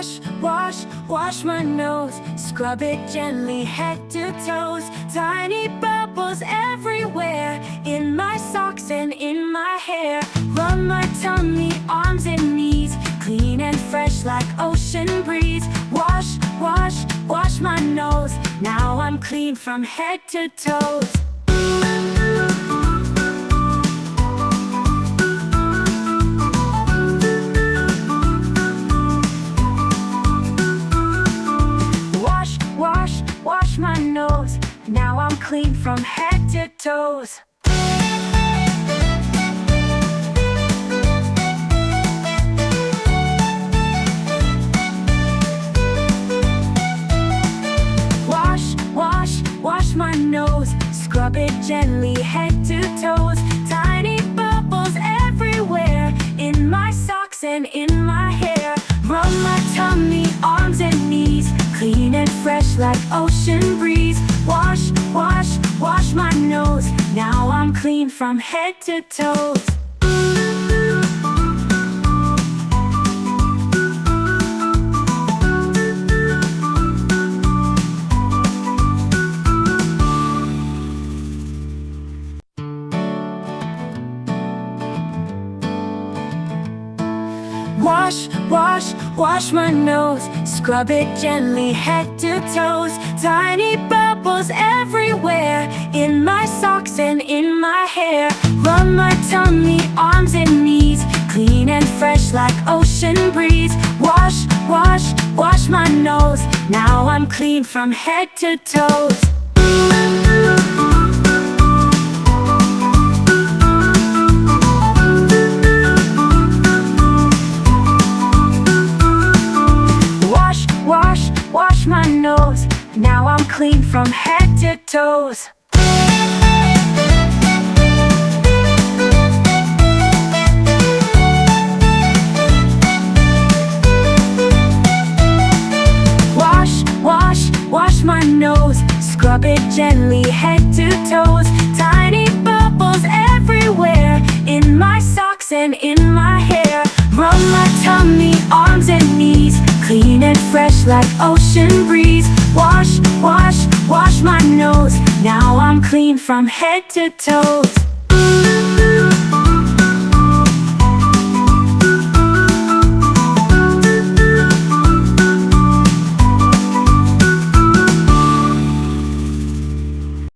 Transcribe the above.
Wash, wash, wash my nose. Scrub it gently, head to toes. Tiny bubbles everywhere, in my socks and in my hair. Rub my tummy, arms and knees, clean and fresh like ocean breeze. Wash, wash, wash my nose. Now I'm clean from head to toes. Wash my nose. Now I'm clean from head to toes. Wash, wash, wash my nose. Scrub it gently, head to toes. Tiny bubbles everywhere, in my socks and in my hair. Rub my tummy, arms and knees, clean and fresh like ocean breeze. Wash, wash, wash my nose. Now I'm clean from head to toes. Wash, wash, wash my nose. Scrub it gently, head to toes. Tiny bubbles everywhere, in my socks and in my hair. Rub my tummy, arms and knees, clean and fresh like ocean breeze. Wash, wash, wash my nose. Now I'm clean from head to toes. Wash my nose. Now I'm clean from head to toes. Wash, wash, wash my nose. Scrub it gently, head to toes. Tiny bubbles everywhere, in my socks and in my hair. Rub my tummy, arms and knees, clean and fresh like ocean breeze. Wash, wash, wash my nose. Now I'm clean from head to toes.